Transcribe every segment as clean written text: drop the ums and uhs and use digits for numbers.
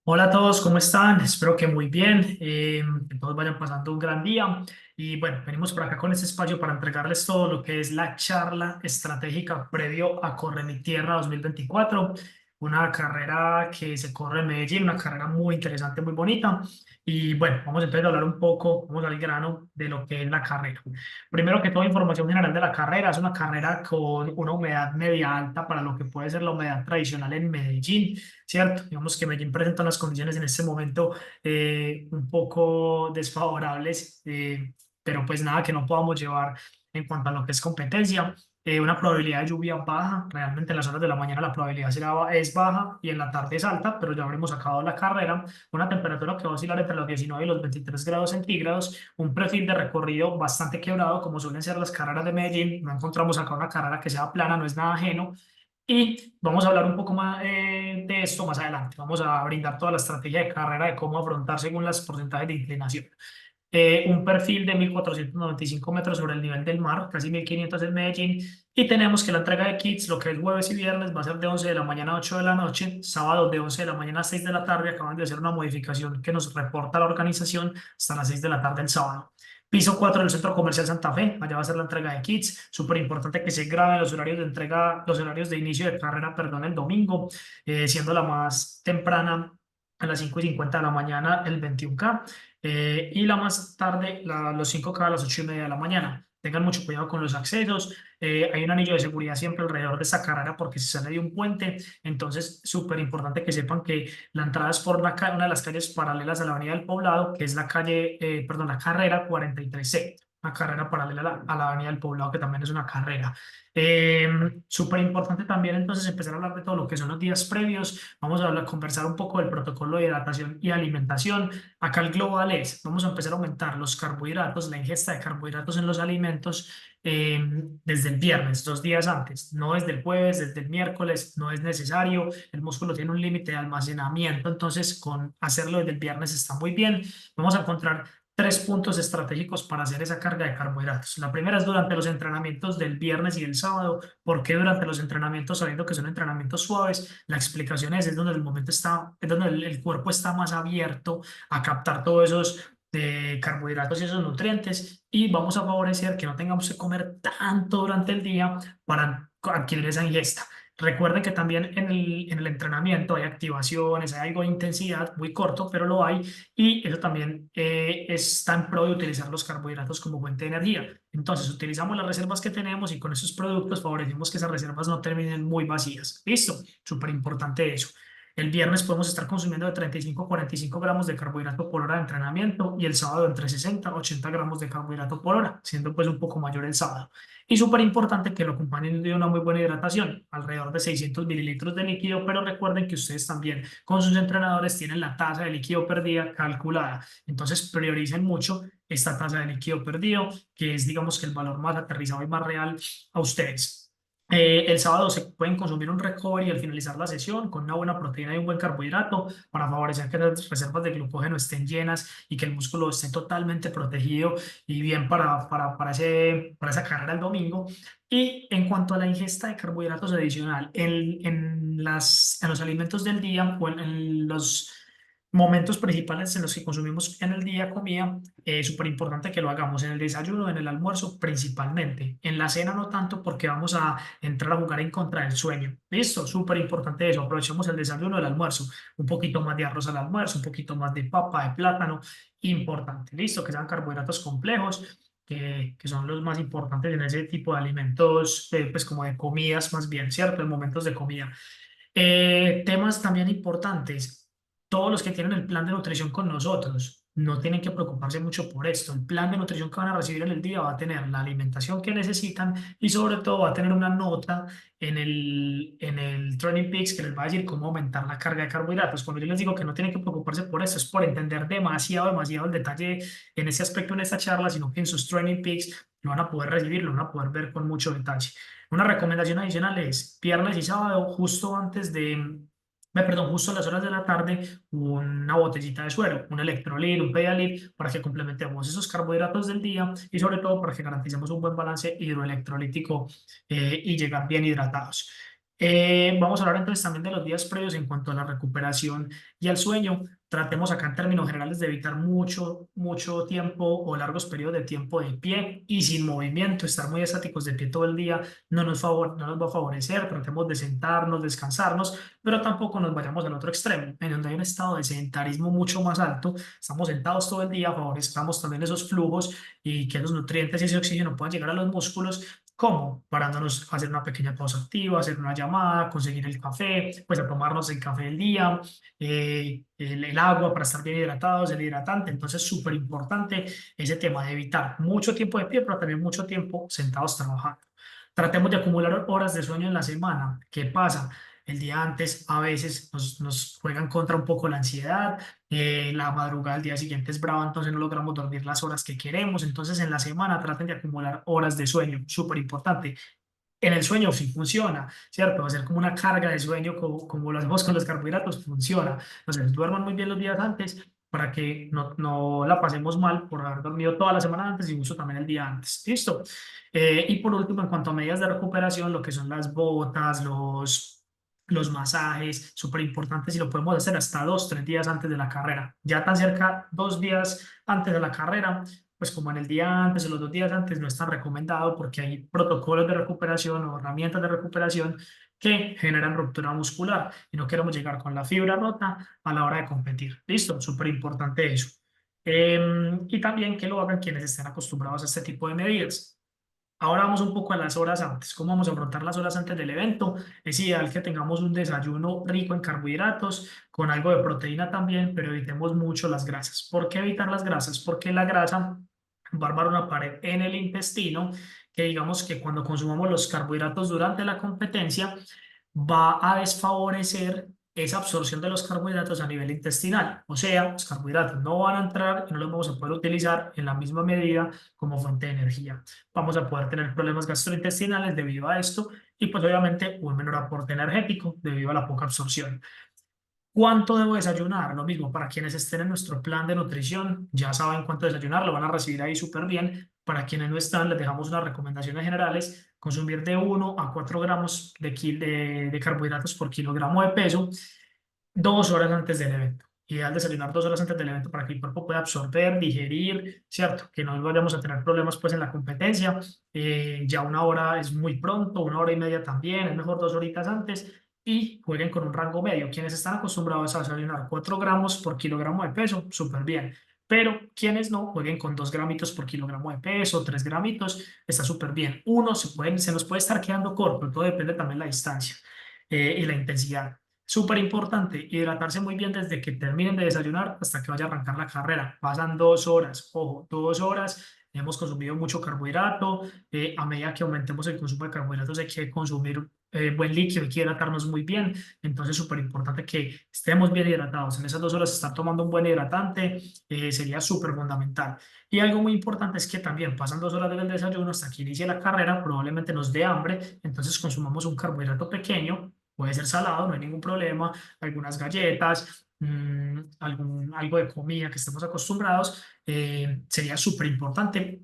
Hola a todos, ¿cómo están? Espero que muy bien, que todos vayan pasando un gran día. Y bueno, venimos por acá con este espacio para entregarles todo lo que es la charla estratégica previo a Corre Mi Tierra 2024, una carrera que se corre en Medellín, una carrera muy interesante, muy bonita. Y bueno, vamos a empezar a hablar un poco, vamos al grano de lo que es la carrera. Primero que todo, información general de la carrera. Es una carrera con una humedad media alta para lo que puede ser la humedad tradicional en Medellín. ¿Cierto? Digamos que Medellín presenta unas condiciones en este momento un poco desfavorables, pero pues nada que no podamos llevar en cuanto a lo que es competencia. Una probabilidad de lluvia baja, realmente en las horas de la mañana la probabilidad es baja y en la tarde es alta, pero ya habremos acabado la carrera. Una temperatura que va a oscilar entre los 19 y los 23 grados centígrados, un perfil de recorrido bastante quebrado, como suelen ser las carreras de Medellín. No encontramos acá una carrera que sea plana, no es nada ajeno. Y vamos a hablar un poco más de esto más adelante. Vamos a brindar toda la estrategia de carrera de cómo afrontar según los porcentajes de inclinación. Un perfil de 1495 metros sobre el nivel del mar, casi 1500 en Medellín. Y tenemos que la entrega de kits, lo que es jueves y viernes, va a ser de 11 de la mañana a 8 de la noche, sábado de 11 de la mañana a 6 de la tarde. Acaban de hacer una modificación que nos reporta la organización hasta las 6 de la tarde el sábado. Piso 4 del Centro Comercial Santa Fe, allá va a ser la entrega de kits. Súper importante que se graben los horarios de entrega, los horarios de inicio de carrera, perdón, el domingo, siendo la más temprana a las 5:50 de la mañana el 21K, y la más tarde los 5K a las 8:30 de la mañana. Tengan mucho cuidado con los accesos. Hay un anillo de seguridad siempre alrededor de esta carrera porque se sale de un puente. Entonces, súper importante que sepan que la entrada es por una de las calles paralelas a la Avenida del Poblado, que es la calle, perdón, la carrera 43C, una carrera paralela a la Avenida del Poblado, que también es una carrera. Súper importante también entonces empezar a hablar de todo lo que son los días previos. Vamos a conversar un poco del protocolo de hidratación y alimentación. Acá el global es, vamos a empezar a aumentar los carbohidratos, la ingesta de carbohidratos en los alimentos, eh, desde el viernes, 2 días antes, no desde el jueves, desde el miércoles, no es necesario. El músculo tiene un límite de almacenamiento, entonces con hacerlo desde el viernes está muy bien. Vamos a encontrar tres puntos estratégicos para hacer esa carga de carbohidratos. La primera es durante los entrenamientos del viernes y el sábado. ¿Por qué durante los entrenamientos, sabiendo que son entrenamientos suaves? La explicación es donde el momento está, es donde el cuerpo está más abierto a captar todos esos carbohidratos y esos nutrientes, y vamos a favorecer que no tengamos que comer tanto durante el día para adquirir esa ingesta. Recuerden que también en el entrenamiento hay activaciones, hay algo de intensidad muy corto, pero lo hay, y eso también está en pro de utilizar los carbohidratos como fuente de energía. Entonces, utilizamos las reservas que tenemos y con esos productos favorecemos que esas reservas no terminen muy vacías. ¿Listo? Súper importante eso. El viernes podemos estar consumiendo de 35 a 45 gramos de carbohidrato por hora de entrenamiento, y el sábado entre 60 a 80 gramos de carbohidrato por hora, siendo pues un poco mayor el sábado. Y súper importante que lo acompañen de una muy buena hidratación, alrededor de 600 mililitros de líquido, pero recuerden que ustedes también con sus entrenadores tienen la tasa de líquido perdida calculada. Entonces prioricen mucho esta tasa de líquido perdido, que es digamos que el valor más aterrizado y más real a ustedes. El sábado se pueden consumir un recovery al finalizar la sesión con una buena proteína y un buen carbohidrato para favorecer que las reservas de glucógeno estén llenas y que el músculo esté totalmente protegido y bien para esa carrera el domingo. Y en cuanto a la ingesta de carbohidratos adicional en los alimentos del día o en los momentos principales en los que consumimos en el día comida, es súper importante que lo hagamos en el desayuno, en el almuerzo principalmente. En la cena no tanto porque vamos a entrar a jugar en contra del sueño. Listo, súper importante eso. Aprovechemos el desayuno, el almuerzo. Un poquito más de arroz al almuerzo, un poquito más de papa, de plátano. Importante. Listo, que sean carbohidratos complejos, que son los más importantes en ese tipo de alimentos, pues como de comidas más bien, ¿cierto? En momentos de comida. Temas también importantes. Todos los que tienen el plan de nutrición con nosotros no tienen que preocuparse mucho por esto. El plan de nutrición que van a recibir en el día va a tener la alimentación que necesitan, y sobre todo va a tener una nota en el Training Peaks que les va a decir cómo aumentar la carga de carbohidratos. Cuando yo les digo que no tienen que preocuparse por eso, es por entender demasiado, demasiado el detalle en ese aspecto en esta charla, sino que en sus Training Peaks lo van a poder recibir, lo van a poder ver con mucho detalle. Una recomendación adicional es viernes y sábado, justo a las horas de la tarde, una botellita de suero, un electrolit, un Pedialit, para que complementemos esos carbohidratos del día y sobre todo para que garanticemos un buen balance hidroelectrolítico, y llegar bien hidratados. Vamos a hablar entonces también de los días previos en cuanto a la recuperación y al sueño. Tratemos acá en términos generales de evitar mucho tiempo o largos periodos de tiempo de pie y sin movimiento. Estar muy estáticos de pie todo el día no nos va a favorecer. Tratemos de sentarnos, descansarnos, pero tampoco nos vayamos al otro extremo, en donde hay un estado de sedentarismo mucho más alto. Estamos sentados todo el día, favorezcamos también esos flujos y que los nutrientes y ese oxígeno puedan llegar a los músculos. ¿Cómo? Parándonos a hacer una pequeña pausa activa, hacer una llamada, conseguir el café, pues a tomarnos el café del día, el agua para estar bien hidratados, el hidratante. Entonces, súper importante ese tema de evitar mucho tiempo de pie, pero también mucho tiempo sentados trabajando. Tratemos de acumular horas de sueño en la semana. ¿Qué pasa? El día antes a veces nos juegan contra un poco la ansiedad, la madrugada al día siguiente es brava, entonces no logramos dormir las horas que queremos. Entonces en la semana traten de acumular horas de sueño, súper importante. En el sueño sí funciona, ¿cierto? Hacer como una carga de sueño, como lo hacemos con los carbohidratos, funciona. Entonces duerman muy bien los días antes para que no la pasemos mal por haber dormido toda la semana antes y incluso también el día antes. ¿Listo? Y por último, en cuanto a medidas de recuperación, lo que son las botas, los masajes, súper importantes y lo podemos hacer hasta 2, 3 días antes de la carrera. Ya tan cerca, 2 días antes de la carrera, pues como en el día antes o los 2 días antes no es tan recomendado porque hay protocolos de recuperación o herramientas de recuperación que generan ruptura muscular y no queremos llegar con la fibra rota a la hora de competir. Listo, súper importante eso. Y también que lo hagan quienes estén acostumbrados a este tipo de medidas. Ahora vamos un poco a las horas antes. ¿Cómo vamos a afrontar las horas antes del evento? Es ideal que tengamos un desayuno rico en carbohidratos, con algo de proteína también, pero evitemos mucho las grasas. ¿Por qué evitar las grasas? Porque la grasa va a armar una pared en el intestino que digamos que cuando consumamos los carbohidratos durante la competencia va a desfavorecer esa absorción de los carbohidratos a nivel intestinal. O sea, los carbohidratos no van a entrar y no los vamos a poder utilizar en la misma medida como fuente de energía. Vamos a poder tener problemas gastrointestinales debido a esto y pues obviamente un menor aporte energético debido a la poca absorción. ¿Cuánto debo desayunar? Lo mismo, para quienes estén en nuestro plan de nutrición, ya saben cuánto desayunar, lo van a recibir ahí súper bien. Para quienes no están, les dejamos unas recomendaciones generales: consumir de 1 a 4 gramos de carbohidratos por kilogramo de peso 2 horas antes del evento. Ideal desayunar 2 horas antes del evento para que el cuerpo pueda absorber, digerir, ¿cierto? Que no vayamos a tener problemas pues en la competencia. Ya 1 hora es muy pronto, 1 hora y media también, es mejor 2 horitas antes y jueguen con un rango medio. Quienes están acostumbrados a desayunar 4 gramos por kilogramo de peso, súper bien. Pero quienes no, jueguen con 2 gramitos por kilogramo de peso, 3 gramitos, está súper bien. Se nos puede estar quedando corto, todo depende también de la distancia y la intensidad. Súper importante, hidratarse muy bien desde que terminen de desayunar hasta que vaya a arrancar la carrera. Pasan 2 horas, ojo, 2 horas. Hemos consumido mucho carbohidrato. A medida que aumentemos el consumo de carbohidratos, hay que consumir buen líquido, hay que hidratarnos muy bien. Entonces, súper importante que estemos bien hidratados. En esas 2 horas, estar tomando un buen hidratante sería súper fundamental. Y algo muy importante es que también pasan 2 horas del desayuno hasta que inicie la carrera, probablemente nos dé hambre, entonces consumamos un carbohidrato pequeño. Puede ser salado, no hay ningún problema, algunas galletas, algo de comida que estemos acostumbrados, sería súper importante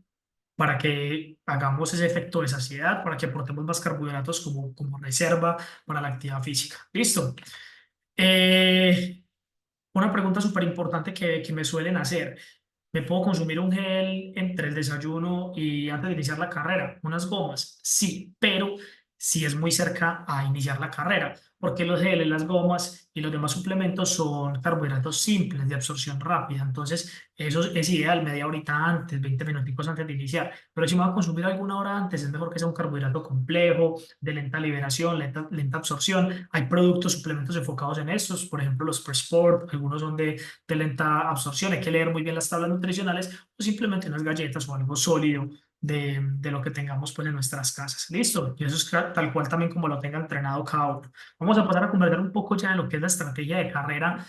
para que hagamos ese efecto de saciedad, para que aportemos más carbohidratos como reserva para la actividad física. ¿Listo? Eh, una pregunta súper importante que me suelen hacer. ¿Me puedo consumir un gel entre el desayuno y antes de iniciar la carrera? ¿Unas gomas? Sí, pero si es muy cerca a iniciar la carrera, porque los geles, las gomas y los demás suplementos son carbohidratos simples de absorción rápida. Entonces, eso es ideal media horita antes, 20 minuticos antes de iniciar. Pero si me voy a consumir alguna hora antes, es mejor que sea un carbohidrato complejo, de lenta liberación, lenta absorción. Hay productos, suplementos enfocados en estos, por ejemplo, los Presport, algunos son de lenta absorción. Hay que leer muy bien las tablas nutricionales o simplemente unas galletas o algo sólido de lo que tengamos pues en nuestras casas. Listo. Y eso es tal cual también como lo tenga entrenado cada uno. Vamos a pasar a conversar un poco ya de lo que es la estrategia de carrera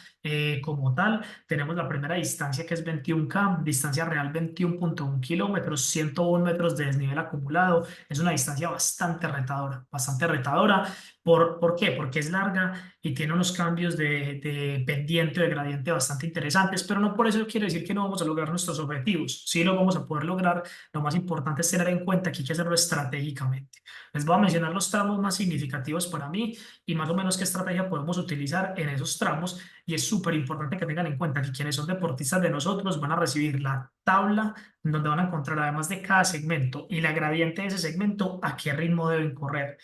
como tal. Tenemos la primera distancia que es 21K, distancia real 21,1 kilómetros, 101 metros de desnivel acumulado. Es una distancia bastante retadora, bastante retadora. ¿Por qué? Porque es larga y tiene unos cambios de pendiente o de gradiente bastante interesantes, pero no por eso quiere decir que no vamos a lograr nuestros objetivos. Sí lo vamos a poder lograr. Lo más importante es tener en cuenta que hay que hacerlo estratégicamente. Les voy a mencionar los tramos más significativos para mí y más o menos qué estrategia podemos utilizar en esos tramos. Y es súper importante que tengan en cuenta que quienes son deportistas de nosotros van a recibir la tabla donde van a encontrar, además de cada segmento y la gradiente de ese segmento, a qué ritmo deben correr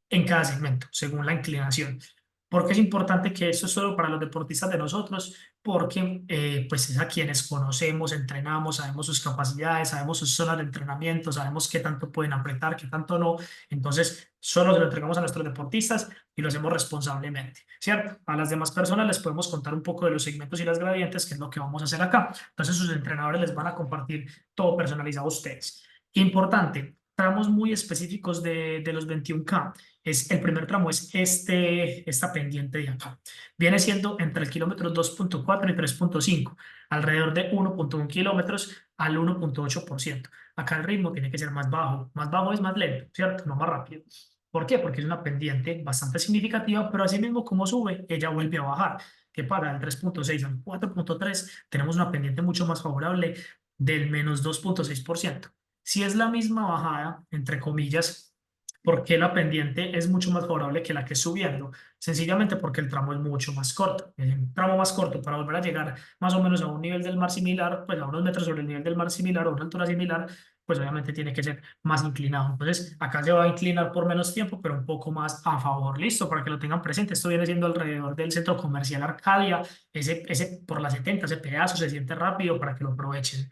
en cada segmento, según la inclinación. ¿Por qué es importante que esto es solo para los deportistas de nosotros? Porque pues es a quienes conocemos, entrenamos, sabemos sus capacidades, sabemos sus zonas de entrenamiento, sabemos qué tanto pueden apretar, qué tanto no. Entonces, solo se lo entregamos a nuestros deportistas y lo hacemos responsablemente, ¿cierto? A las demás personas les podemos contar un poco de los segmentos y las gradientes, que es lo que vamos a hacer acá. Entonces, sus entrenadores les van a compartir todo personalizado a ustedes. Importante, tramos muy específicos de los 21K. El primer tramo es esta pendiente de acá. Viene siendo entre el kilómetro 2,4 y 3,5, alrededor de 1,1 kilómetros al 1,8%. Acá el ritmo tiene que ser más bajo. Más bajo es más lento, ¿cierto? No más rápido. ¿Por qué? Porque es una pendiente bastante significativa, pero así mismo como sube, ella vuelve a bajar. Que para el 3,6 al 4,3 tenemos una pendiente mucho más favorable del -2,6%. Si es la misma bajada, entre comillas, ¿por qué la pendiente es mucho más favorable que la que es subiendo? Sencillamente porque el tramo es mucho más corto. Es un tramo más corto para volver a llegar más o menos a un nivel del mar similar, pues a unos metros sobre el nivel del mar similar o una altura similar, pues obviamente tiene que ser más inclinado. Entonces, acá se va a inclinar por menos tiempo, pero un poco más a favor. Listo, para que lo tengan presente. Esto viene siendo alrededor del centro comercial Arcadia. Ese por la 70, ese pedazo se siente rápido para que lo aprovechen.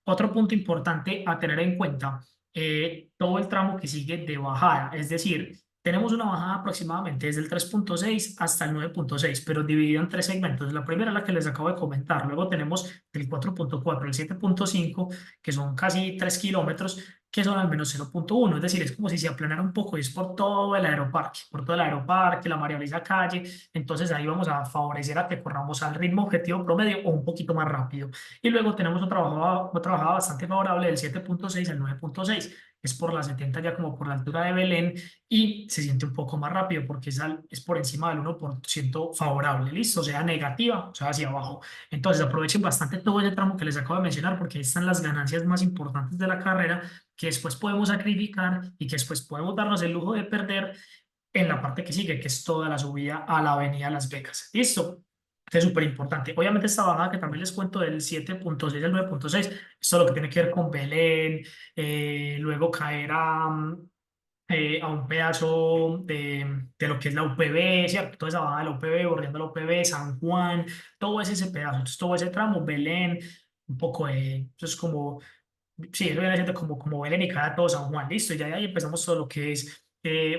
Otro punto importante a tener en cuenta, todo el tramo que sigue de bajada, es decir, tenemos una bajada aproximadamente desde el 3,6 hasta el 9,6, pero dividido en tres segmentos. La primera es la que les acabo de comentar, luego tenemos del 4,4 al 7,5, que son casi 3 kilómetros, que son al menos 0,1, es decir, es como si se aplanara un poco y es por todo el aeroparque, la María Luisa Calle. Entonces ahí vamos a favorecer a que corramos al ritmo objetivo promedio o un poquito más rápido. Y luego tenemos otra bajada bastante favorable del 7,6 al 9,6. Es por la 70 ya como por la altura de Belén y se siente un poco más rápido porque es por encima del 1% favorable, ¿listo? O sea, negativa, o sea, hacia abajo. Entonces aprovechen bastante todo ese tramo que les acabo de mencionar porque ahí están las ganancias más importantes de la carrera que después podemos sacrificar y que después podemos darnos el lujo de perder en la parte que sigue, que es toda la subida a la avenida Las Vegas. ¿Listo? Esto es súper importante. Obviamente esta bajada que también les cuento del 7,6 al 9,6, esto es lo que tiene que ver con Belén, luego caer a un pedazo de lo que es la UPB, ¿cierto? Toda esa bajada de la UPB, bordeando la UPB, San Juan, todo ese pedazo, entonces todo ese tramo, Belén, un poco de, eso es como, sí, eso viene siendo como Belén y cada todo San Juan, listo, y ya de ahí empezamos todo lo que es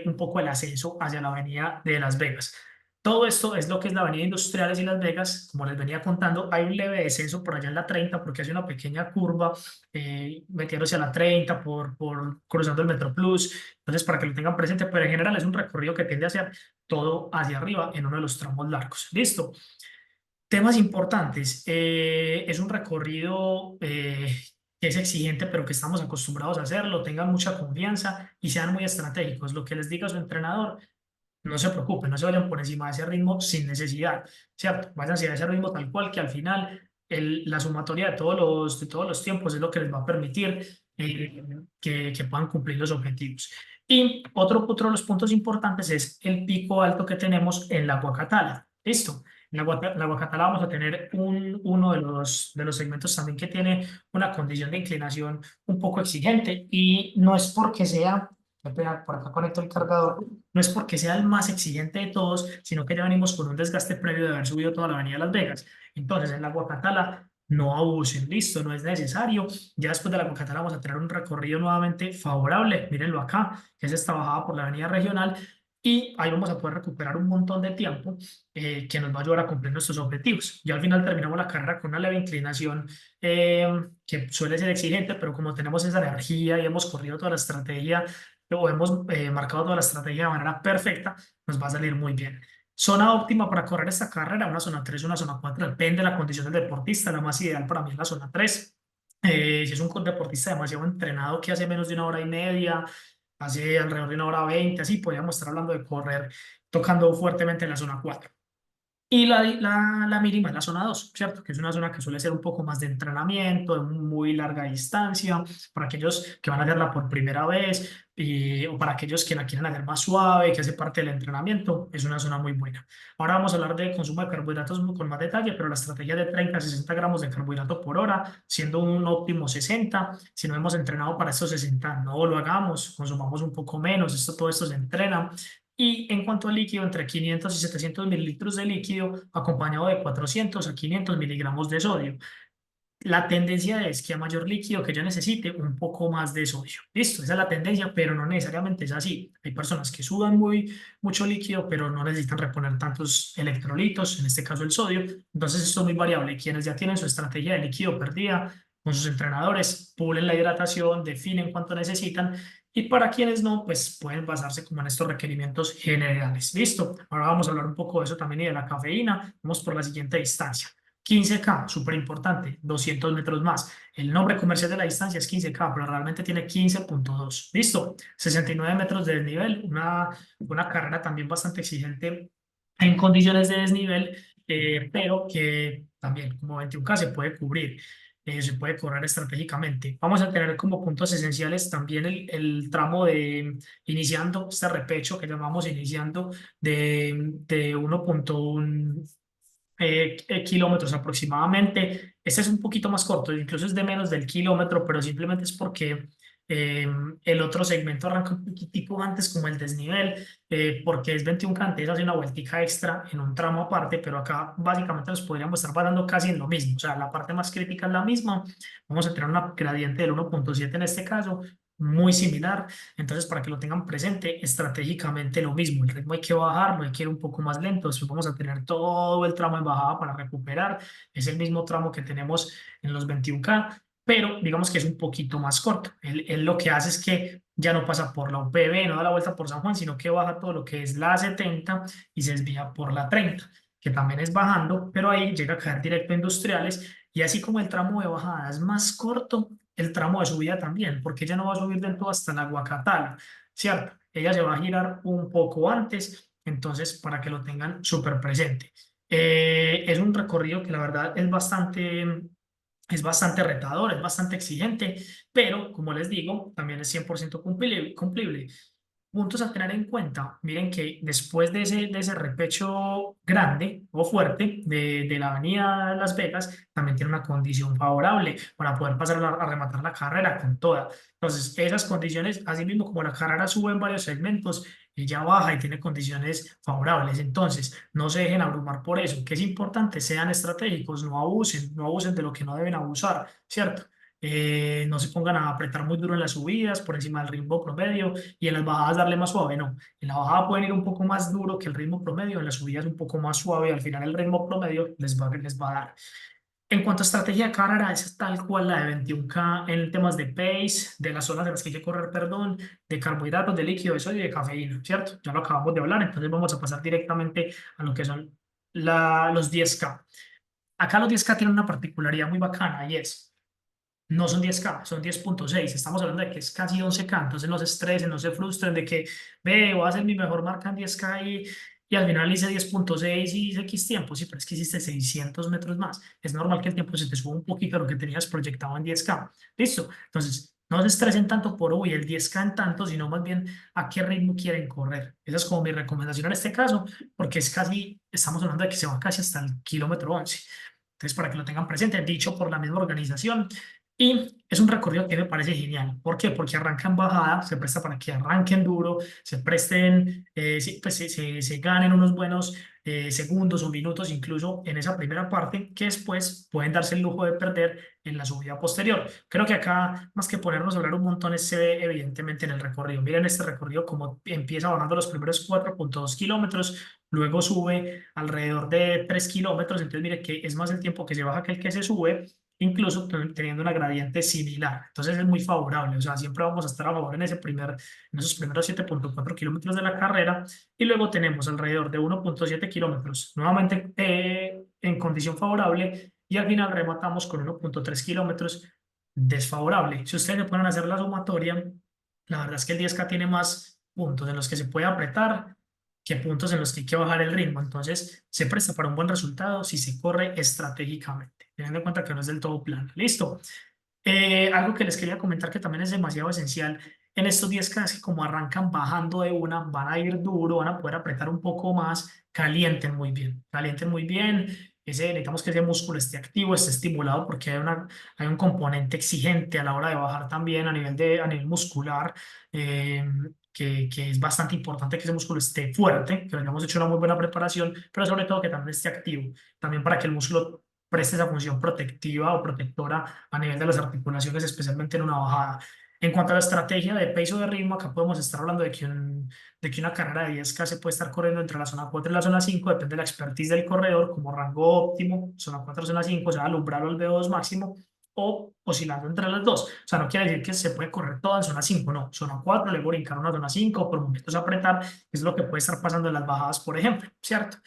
un poco el ascenso hacia la avenida de Las Vegas. Todo esto es lo que es la avenida Industriales y Las Vegas, como les venía contando, hay un leve descenso por allá en la 30 porque hace una pequeña curva metiéndose a la 30 por cruzando el Metro Plus, entonces para que lo tengan presente, pero en general es un recorrido que tiende a ser todo hacia arriba en uno de los tramos largos, listo. Temas importantes. Es un recorrido que es exigente, pero que estamos acostumbrados a hacerlo. Tengan mucha confianza y sean muy estratégicos. Lo que les diga su entrenador, no se preocupen, no se vayan por encima de ese ritmo sin necesidad, ¿cierto? Vayan hacia ese ritmo tal cual que al final la sumatoria de todos los tiempos es lo que les va a permitir que puedan cumplir los objetivos. Y otro de los puntos importantes es el pico alto que tenemos en la Guacatala. ¿Listo? En la Guacatala vamos a tener uno de los segmentos también que tiene una condición de inclinación un poco exigente y no es porque sea, espera, por acá conecto el cargador, no es porque sea el más exigente de todos, sino que ya venimos con un desgaste previo de haber subido toda la avenida Las Vegas. Entonces, en la Guacatala no abusen, listo, no es necesario. Ya después de la Guacatala vamos a tener un recorrido nuevamente favorable, mírenlo acá, que es esta bajada por la avenida regional, y ahí vamos a poder recuperar un montón de tiempo que nos va a ayudar a cumplir nuestros objetivos. Ya al final terminamos la carrera con una leve inclinación que suele ser exigente, pero como tenemos esa energía y hemos corrido toda la estrategia o hemos marcado toda la estrategia de manera perfecta, nos va a salir muy bien. Zona óptima para correr esta carrera, una zona 3, una zona 4, depende de la condición del deportista. La más ideal para mí es la zona 3. Si es un deportista demasiado entrenado que hace menos de una hora y media, hace alrededor de 1 hora 20, así podríamos estar hablando de correr tocando fuertemente en la zona 4. Y la mínima es la zona 2, ¿cierto? Que es una zona que suele ser un poco más de entrenamiento, de muy larga distancia, para aquellos que van a hacerla por primera vez o para aquellos que la quieren hacer más suave, que hace parte del entrenamiento, es una zona muy buena. Ahora vamos a hablar de consumo de carbohidratos con más detalle, pero la estrategia de 30 a 60 gramos de carbohidrato por hora, siendo un óptimo 60. Si no hemos entrenado para esos 60, no lo hagamos, consumamos un poco menos, todo esto se entrena. Y en cuanto al líquido, entre 500 y 700 mililitros de líquido, acompañado de 400 a 500 miligramos de sodio. La tendencia es que a mayor líquido que yo necesite, un poco más de sodio. Listo, esa es la tendencia, pero no necesariamente es así. Hay personas que sudan mucho líquido, pero no necesitan reponer tantos electrolitos, en este caso el sodio. Entonces esto es muy variable. Quienes ya tienen su estrategia de líquido perdida con sus entrenadores, pulen la hidratación, definen cuánto necesitan. Y para quienes no, pues pueden basarse como en estos requerimientos generales. Listo. Ahora vamos a hablar un poco de eso también y de la cafeína. Vamos por la siguiente distancia. 15K, súper importante, 200 metros más. El nombre comercial de la distancia es 15K, pero realmente tiene 15,2. Listo, 69 metros de desnivel, una carrera también bastante exigente en condiciones de desnivel, pero que también como 21K se puede cubrir, se puede correr estratégicamente. Vamos a tener como puntos esenciales también el tramo de iniciando este repecho que llamamos iniciando de 1,1 kilómetros aproximadamente. Este es un poquito más corto, incluso es de menos del kilómetro, pero simplemente es porque eh, el otro segmento arranca un poquitico antes como el desnivel, porque es 21 cantes, hace una vueltica extra en un tramo aparte, pero acá básicamente nos podríamos estar parando casi en lo mismo, o sea, la parte más crítica es la misma, vamos a tener una gradiente del 1,7 en este caso, muy similar. Entonces, para que lo tengan presente, estratégicamente lo mismo. El ritmo hay que bajarlo, hay que ir un poco más lento. Después vamos a tener todo el tramo en bajada para recuperar. Es el mismo tramo que tenemos en los 21K, pero digamos que es un poquito más corto. Él lo que hace es que ya no pasa por la UPB, no da la vuelta por San Juan, sino que baja todo lo que es la 70 y se desvía por la 30, que también es bajando, pero ahí llega a caer directo a industriales. Y así como el tramo de bajada es más corto, el tramo de subida también, porque ella no va a subir del todo hasta la Guacatala, ¿cierto? Ella se va a girar un poco antes, entonces para que lo tengan súper presente. Es un recorrido que la verdad es bastante retador, es bastante exigente, pero como les digo, también es 100% cumplible. Puntos a tener en cuenta. Miren que después de ese repecho grande o fuerte de la avenida Las Vegas, también tiene una condición favorable para poder pasar a rematar la carrera con toda. Entonces, esas condiciones, así mismo como la carrera sube en varios segmentos, ella baja y tiene condiciones favorables. Entonces, no se dejen abrumar por eso. Que es importante, sean estratégicos, no abusen de lo que no deben abusar, ¿cierto? No se pongan a apretar muy duro en las subidas por encima del ritmo promedio y en las bajadas darle más suave, no. En la bajada pueden ir un poco más duro que el ritmo promedio, en las subidas un poco más suave y al final el ritmo promedio les va a dar. En cuanto a estrategia de carrera, es tal cual la de 21K en temas de pace, de las zonas de las que hay que correr, perdón, de carbohidratos, de líquido, de sodio y de cafeína, ¿cierto? Ya lo acabamos de hablar, entonces vamos a pasar directamente a lo que son los 10K. Acá los 10K tienen una particularidad muy bacana y es no son 10K, son 10,6. Estamos hablando de que es casi 11K. Entonces no se estresen, no se frustren de que, ve, voy a hacer mi mejor marca en 10K y al final hice 10,6 y hice X tiempo. Sí, pero es que hiciste 600 metros más. Es normal que el tiempo se te suba un poquito a lo que tenías proyectado en 10K. Listo. Entonces, no se estresen tanto por, uy, el 10K en tanto, sino más bien a qué ritmo quieren correr. Esa es como mi recomendación en este caso, porque estamos hablando de que se va casi hasta el kilómetro 11. Entonces, para que lo tengan presente, dicho por la misma organización, y es un recorrido que me parece genial. ¿Por qué? Porque arranca en bajada, se presta para que arranquen duro, se presten, sí, pues se ganen unos buenos segundos o minutos incluso en esa primera parte, que después pueden darse el lujo de perder en la subida posterior. Creo que acá, más que ponernos a hablar un montón, se ve evidentemente en el recorrido. Miren este recorrido como empieza bajando los primeros 4,2 kilómetros, luego sube alrededor de 3 kilómetros, entonces mire que es más el tiempo que se baja que el que se sube, incluso teniendo una gradiente similar. Entonces es muy favorable, o sea, siempre vamos a estar a favor en esos primeros 7,4 kilómetros de la carrera y luego tenemos alrededor de 1,7 kilómetros, nuevamente en condición favorable y al final rematamos con 1,3 kilómetros desfavorable. Si ustedes le ponen a hacer la sumatoria, La verdad es que el 10K tiene más puntos en los que se puede apretar que puntos en los que hay que bajar el ritmo. Entonces, se presta para un buen resultado si se corre estratégicamente, teniendo en cuenta que no es del todo plano. Listo. Algo que les quería comentar que también es demasiado esencial en estos 10K es que como arrancan bajando de una, van a ir duro, van a poder apretar un poco más, calienten muy bien, calienten muy bien. Necesitamos que ese músculo esté activo, esté estimulado porque hay un componente exigente a la hora de bajar también a nivel muscular, eh, que es bastante importante que ese músculo esté fuerte, que le hayamos hecho una muy buena preparación, pero sobre todo que también esté activo, también para que el músculo preste esa función protectiva o protectora a nivel de las articulaciones, especialmente en una bajada. En cuanto a la estrategia de peso de ritmo, acá podemos estar hablando de que una carrera de 10K se puede estar corriendo entre la zona 4 y la zona 5, depende de la expertise del corredor, como rango óptimo, zona 4 zona 5, o sea, al umbral o al VO2 máximo, o oscilando entre las dos. O sea, no quiere decir que se puede correr toda en zona 5, no, zona 4, luego brincar una zona 5, por momentos apretar, es lo que puede estar pasando en las bajadas, por ejemplo, ¿cierto?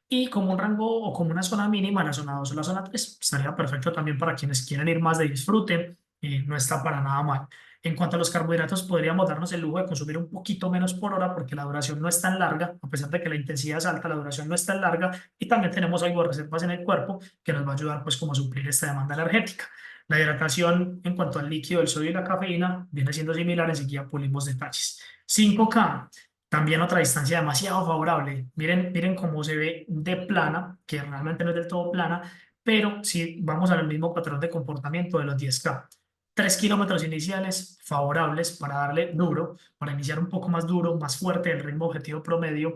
Y como un rango o como una zona mínima, la zona 2 o la zona 3 estaría perfecto también para quienes quieren ir más de disfrute y no está para nada mal. En cuanto a los carbohidratos, podríamos darnos el lujo de consumir un poquito menos por hora porque la duración no es tan larga, a pesar de que la intensidad es alta, la duración no es tan larga y también tenemos algo de reservas en el cuerpo que nos va a ayudar pues como a suplir esta demanda energética. La hidratación en cuanto al líquido, el sodio y la cafeína viene siendo similar, enseguida pulimos detalles. 5K. También otra distancia demasiado favorable. Miren cómo se ve de plana, que realmente no es del todo plana, pero si vamos al mismo patrón de comportamiento de los 10K. 3 kilómetros iniciales favorables para darle duro, para iniciar un poco más duro, más fuerte el ritmo objetivo promedio.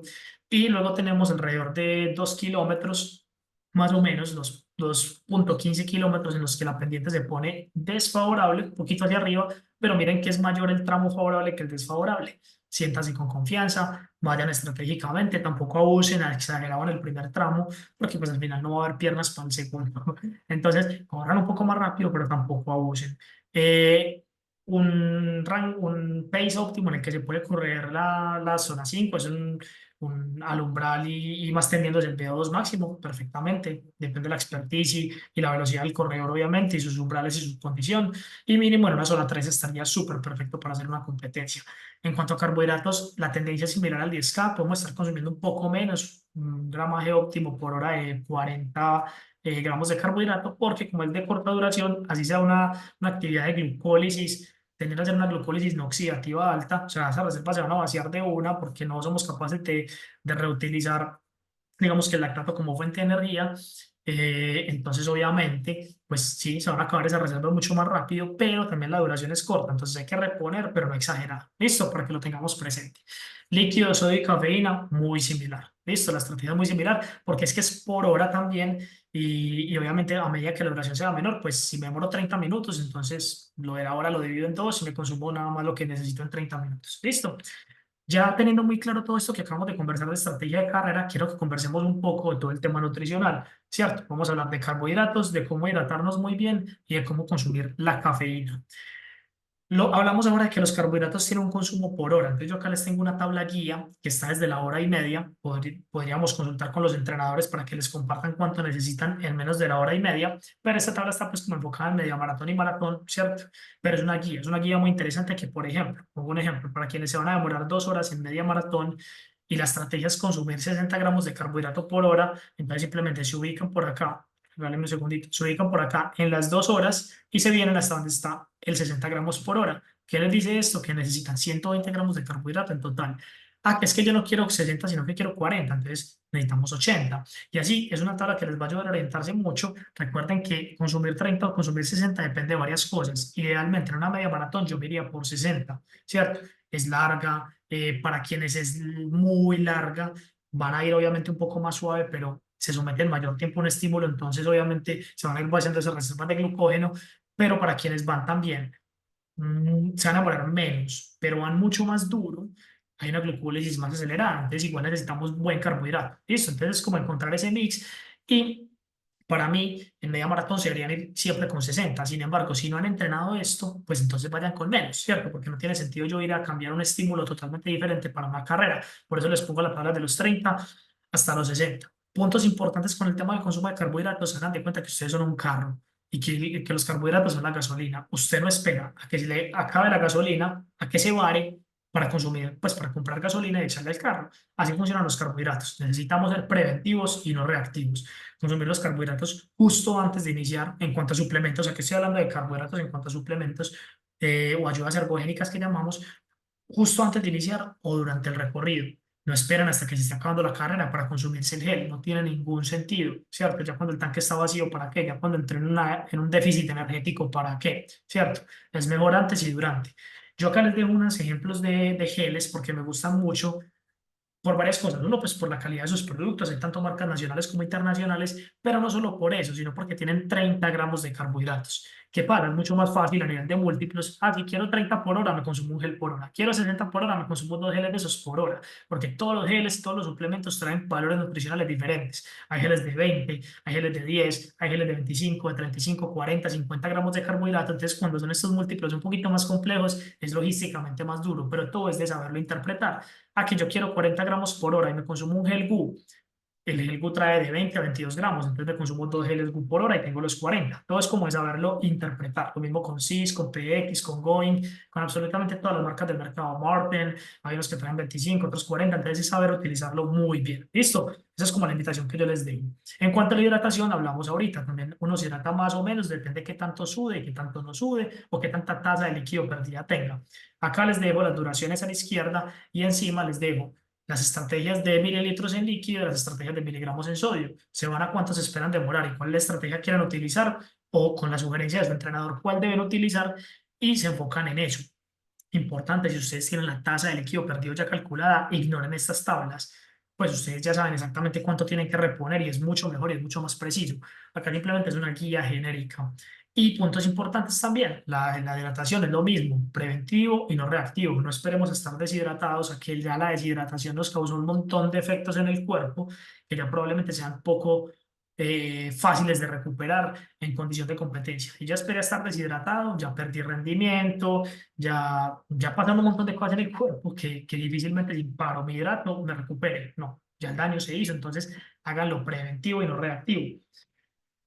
Y luego tenemos alrededor de 2 kilómetros, más o menos, 2,15 kilómetros en los que la pendiente se pone desfavorable, un poquito hacia arriba, pero miren que es mayor el tramo favorable que el desfavorable. Siéntanse con confianza, vayan estratégicamente, tampoco abusen, exageraban el primer tramo, porque pues al final no va a haber piernas para el segundo. Entonces, corran un poco más rápido, pero tampoco abusen. Eh, un pace óptimo en el que se puede correr la zona 5 es un al umbral y más tendiendo el VO2 máximo perfectamente. Depende de la expertise y la velocidad del corredor, obviamente, y sus umbrales y su condición. Y mínimo en una zona 3 estaría súper perfecto para hacer una competencia. En cuanto a carbohidratos, la tendencia es similar al 10K. Podemos estar consumiendo un poco menos, un gramaje óptimo por hora de 40 gramos de carbohidrato, porque como es de corta duración, así sea una actividad de glucólisis, tener a hacer una glucólisis no oxidativa alta, o sea, esas reservas se van a vaciar de una porque no somos capaces de reutilizar, digamos que el lactato como fuente de energía. Entonces, obviamente, pues sí, se van a acabar esas reservas mucho más rápido, pero también la duración es corta, entonces hay que reponer, pero no exagerar. Listo, para que lo tengamos presente. Líquido, sodio y cafeína, muy similar. Listo, la estrategia es muy similar porque es que es por hora también y obviamente a medida que la duración sea menor, pues si me demoro 30 minutos, entonces lo de la hora lo divido en dos y me consumo nada más lo que necesito en 30 minutos. Listo. Ya teniendo muy claro todo esto que acabamos de conversar de estrategia de carrera, quiero que conversemos un poco de todo el tema nutricional, ¿cierto? Vamos a hablar de carbohidratos, de cómo hidratarnos muy bien y de cómo consumir la cafeína. Hablamos ahora de que los carbohidratos tienen un consumo por hora. Entonces yo acá les tengo una tabla guía que está desde la hora y media. Podríamos consultar con los entrenadores para que les compartan cuánto necesitan en menos de la hora y media. Pero esta tabla está pues como enfocada en media maratón y maratón, ¿cierto? Pero es una guía muy interesante que, por ejemplo, pongo un ejemplo, para quienes se van a demorar 2 horas en media maratón y la estrategia es consumir 60 gramos de carbohidrato por hora, entonces simplemente se ubican por acá. Regálame un segundito. Se ubican por acá en las 2 horas y se vienen hasta donde está el 60 gramos por hora. ¿Qué les dice esto? Que necesitan 120 gramos de carbohidrato en total. Ah, que es que yo no quiero 60, sino que quiero 40, entonces necesitamos 80. Y así es una tabla que les va a ayudar a orientarse mucho. Recuerden que consumir 30 o consumir 60 depende de varias cosas. Idealmente en una media maratón yo me iría por 60, ¿cierto? Es larga, para quienes es muy larga, van a ir obviamente un poco más suave, pero se someten mayor tiempo a un estímulo, entonces obviamente se van a ir vaciando esas reservas de glucógeno, pero para quienes van también, se van a demorar menos, pero van mucho más duro, hay una glucólisis más acelerada, entonces igual necesitamos buen carbohidrato. Listo, entonces es como encontrar ese mix y para mí en media maratón se deberían ir siempre con 60. Sin embargo, si no han entrenado esto, pues entonces vayan con menos, ¿cierto? Porque no tiene sentido yo ir a cambiar un estímulo totalmente diferente para una carrera. Por eso les pongo la tabla de los 30 hasta los 60. Puntos importantes con el tema del consumo de carbohidratos, hagan de cuenta que ustedes son un carro. y que los carbohidratos son la gasolina. Usted no espera a que se le acabe la gasolina, a que se vare para consumir, pues para comprar gasolina y echarle al carro. Así funcionan los carbohidratos. Necesitamos ser preventivos y no reactivos. Consumir los carbohidratos justo antes de iniciar en cuanto a suplementos. Aquí estoy hablando de carbohidratos en cuanto a suplementos o ayudas ergogénicas que llamamos justo antes de iniciar o durante el recorrido. No esperan hasta que se esté acabando la carrera para consumirse el gel. No tiene ningún sentido, ¿cierto? Ya cuando el tanque está vacío, ¿para qué? Ya cuando entré en un déficit energético, ¿para qué? ¿Cierto? Es mejor antes y durante. Yo acá les dejo unos ejemplos de geles porque me gustan mucho por varias cosas. Uno, pues por la calidad de sus productos, hay tanto marcas nacionales como internacionales, pero no solo por eso, sino porque tienen 30 gramos de carbohidratos. ¿Qué pasa? Es mucho más fácil a nivel de múltiplos. Ah, si quiero 30 por hora, me consumo un gel por hora. Quiero 60 por hora, me consumo dos geles de esos por hora. Porque todos los geles, todos los suplementos traen valores nutricionales diferentes. Hay geles de 20, hay geles de 10, hay geles de 25, de 35, 40, 50 gramos de carbohidratos. Entonces, cuando son estos múltiplos un poquito más complejos, es logísticamente más duro, pero todo es de saberlo interpretar. Aquí yo quiero 40 gramos por hora y me consumo un gel GU. El gel GU trae de 20 a 22 gramos, entonces me consumo dos geles GU por hora y tengo los 40. Todo es como de saberlo interpretar. Lo mismo con CIS, con PX, con Going, con absolutamente todas las marcas del mercado. Marten, hay unos que traen 25, otros 40, entonces es saber utilizarlo muy bien. ¿Listo? Esa es como la invitación que yo les dejo. En cuanto a la hidratación, hablamos ahorita. También uno se hidrata más o menos, depende de qué tanto sude, qué tanto no sude o qué tanta tasa de líquido perdida tenga. Acá les dejo las duraciones a la izquierda y encima les dejo las estrategias de mililitros en líquido y las estrategias de miligramos en sodio. Se van a cuántos esperan demorar y cuál es la estrategia quieran utilizar o con la sugerencia de su entrenador cuál deben utilizar y se enfocan en eso. Importante, si ustedes tienen la tasa de líquido perdido ya calculada, ignoren estas tablas, pues ustedes ya saben exactamente cuánto tienen que reponer y es mucho mejor y es mucho más preciso. Acá simplemente es una guía genérica. Y puntos importantes también, la hidratación es lo mismo, preventivo y no reactivo. No esperemos estar deshidratados, a que ya la deshidratación nos causó un montón de efectos en el cuerpo que ya probablemente sean poco fáciles de recuperar en condición de competencia. Y ya esperé a estar deshidratado, ya perdí rendimiento, ya pasan un montón de cosas en el cuerpo que difícilmente sin paro, me hidrato, me recupere. No, ya el daño se hizo, entonces háganlo preventivo y no reactivo.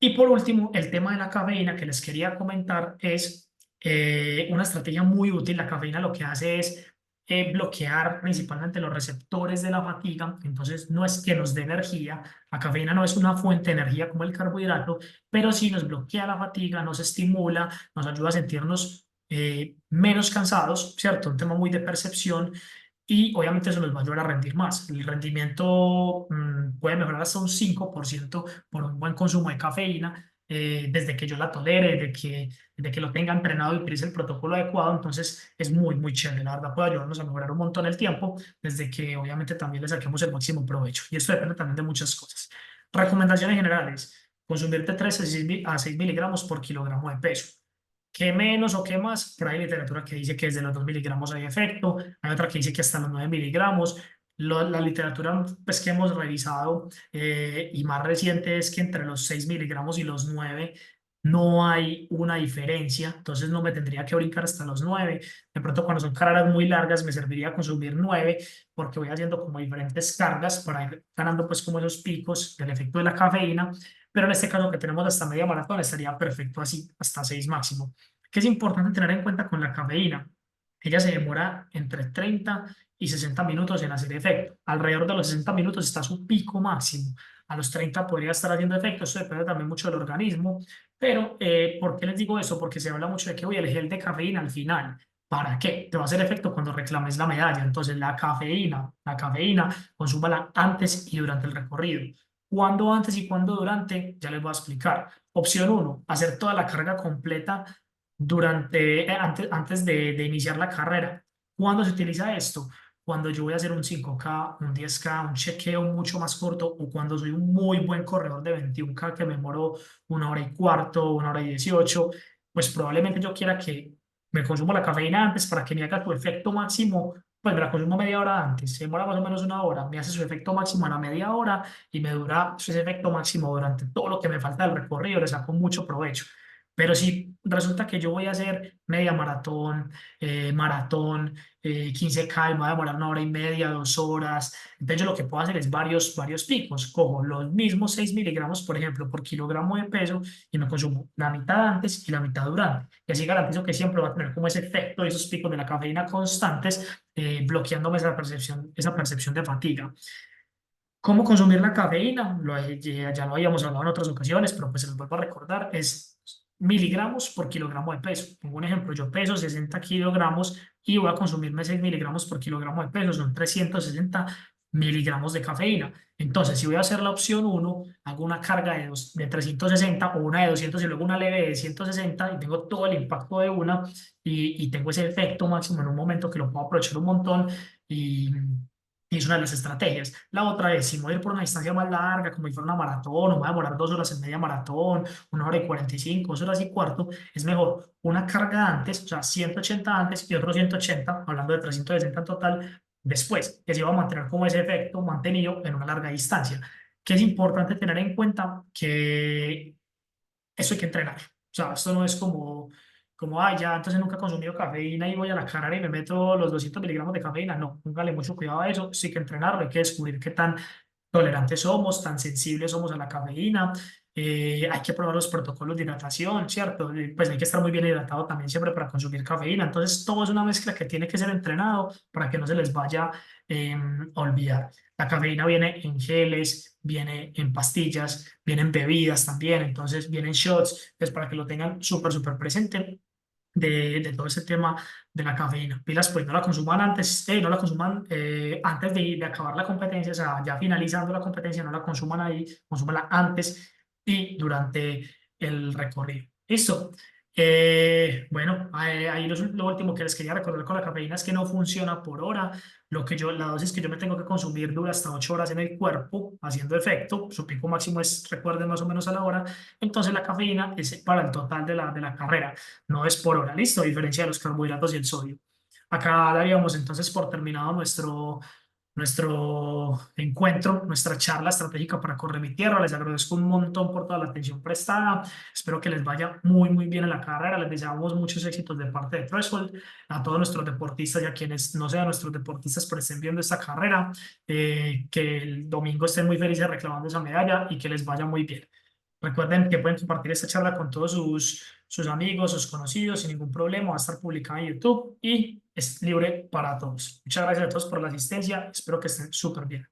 Y por último, el tema de la cafeína que les quería comentar es una estrategia muy útil. La cafeína lo que hace es bloquear principalmente los receptores de la fatiga. Entonces, no es que nos dé energía. La cafeína no es una fuente de energía como el carbohidrato, pero sí nos bloquea la fatiga, nos estimula, nos ayuda a sentirnos menos cansados, ¿cierto? Un tema muy de percepción y obviamente eso nos va a ayudar a rendir más. El rendimiento puede mejorar hasta un 5% por un buen consumo de cafeína, desde que yo la tolere, desde que lo tenga entrenado y utilice el protocolo adecuado. Entonces es muy, muy chévere. La verdad puede ayudarnos a mejorar un montón el tiempo, desde que obviamente también le saquemos el máximo provecho. Y esto depende también de muchas cosas. Recomendaciones generales. Consumir de 3 a 6 miligramos por kilogramo de peso. ¿Qué menos o qué más? Pero hay literatura que dice que desde los 2 miligramos hay efecto, hay otra que dice que hasta los 9 miligramos. La literatura pues, que hemos revisado y más reciente es que entre los 6 miligramos y los 9 no hay una diferencia, entonces no me tendría que brincar hasta los 9. De pronto cuando son carreras muy largas me serviría consumir 9 porque voy haciendo como diferentes cargas para ir ganando pues como esos picos del efecto de la cafeína, pero en este caso que tenemos hasta media maratón estaría perfecto así, hasta 6 máximo. ¿Qué es importante tener en cuenta con la cafeína? Ella se demora entre 30 y 60 minutos en hacer efecto. Alrededor de los 60 minutos está su pico máximo. A los 30 podría estar haciendo efecto. Eso depende también mucho del organismo. Pero, ¿por qué les digo eso? Porque se habla mucho de que, oye, el gel de cafeína al final. ¿Para qué? Te va a hacer efecto cuando reclames la medalla. Entonces, la cafeína, consúmala antes y durante el recorrido. ¿Cuándo antes y cuándo durante? Ya les voy a explicar. Opción uno, hacer toda la carga completa antes de iniciar la carrera. ¿Cuándo se utiliza esto? Cuando yo voy a hacer un 5K, un 10K, un chequeo mucho más corto o cuando soy un muy buen corredor de 21K que me demoro 1 hora y cuarto, 1 hora y 18, pues probablemente yo quiera que me consumo la cafeína antes para que me haga su efecto máximo. Pues me la consumo media hora antes, se demora más o menos 1 hora, me hace su efecto máximo a la media hora y me dura ese efecto máximo durante todo lo que me falta del recorrido, le saco mucho provecho. Pero si resulta que yo voy a hacer media maratón, maratón, 15K y me voy a demorar 1 hora y media, 2 horas, entonces yo lo que puedo hacer es varios picos. Cojo los mismos 6 miligramos, por ejemplo, por kilogramo de peso y me consumo la mitad antes y la mitad durante. Y así garantizo que siempre va a tener como ese efecto, esos picos de la cafeína constantes, bloqueándome esa percepción de fatiga. ¿Cómo consumir la cafeína? Ya lo habíamos hablado en otras ocasiones, pero pues se los vuelvo a recordar, es miligramos por kilogramo de peso. Pongo un ejemplo, yo peso 60 kilogramos y voy a consumirme 6 miligramos por kilogramo de peso, son 360 miligramos de cafeína. Entonces, si voy a hacer la opción uno, hago una carga de 360 o una de 200 y luego una leve de 160 y tengo todo el impacto de una y tengo ese efecto máximo en un momento que lo puedo aprovechar un montón y y es una de las estrategias. La otra es, si me voy a ir por una distancia más larga, como si fuera una maratón, o me voy a demorar 2 horas en media maratón, 1 hora y 45, 2 horas y cuarto, es mejor una carga antes, o sea, 180 antes y otro 180, hablando de 360 en total, después, que se va a mantener como ese efecto mantenido en una larga distancia. Que es importante tener en cuenta que eso hay que entrenar. O sea, esto no es ay, ya, entonces nunca he consumido cafeína y voy a la carrera y me meto los 200 miligramos de cafeína. No, póngale mucho cuidado a eso. Sí que entrenarlo, hay que descubrir qué tan tolerantes somos, tan sensibles somos a la cafeína. Hay que probar los protocolos de hidratación, ¿cierto? Pues hay que estar muy bien hidratado también siempre para consumir cafeína. Entonces, todo es una mezcla que tiene que ser entrenado para que no se les vaya a olvidar. La cafeína viene en geles, viene en pastillas, viene en bebidas también, entonces vienen shots, pues para que lo tengan súper presente de todo ese tema de la cafeína. Pilas, pues no la consuman antes, no la consuman antes de acabar la competencia, o sea, ya finalizando la competencia, no la consuman ahí, consúmanla antes y durante el recorrido. Listo. Bueno, ahí lo último que les quería recordar con la cafeína es que no funciona por hora. La dosis que yo me tengo que consumir dura hasta 8 horas en el cuerpo, haciendo efecto. Su pico máximo es, recuerden, más o menos a la hora. Entonces la cafeína es para el total de la carrera, no es por hora, listo, a diferencia de los carbohidratos y el sodio. Acá daríamos entonces por terminado nuestro encuentro, nuestra charla estratégica para Corre Mi Tierra. Les agradezco un montón por toda la atención prestada. Espero que les vaya muy bien en la carrera. Les deseamos muchos éxitos de parte de Threshold. A todos nuestros deportistas y a quienes no sean nuestros deportistas, pero estén viendo esta carrera, que el domingo estén muy felices reclamando esa medalla y que les vaya muy bien. Recuerden que pueden compartir esta charla con todos sus amigos, sus conocidos, sin ningún problema. Va a estar publicada en YouTube y es libre para todos. Muchas gracias a todos por la asistencia. Espero que estén súper bien.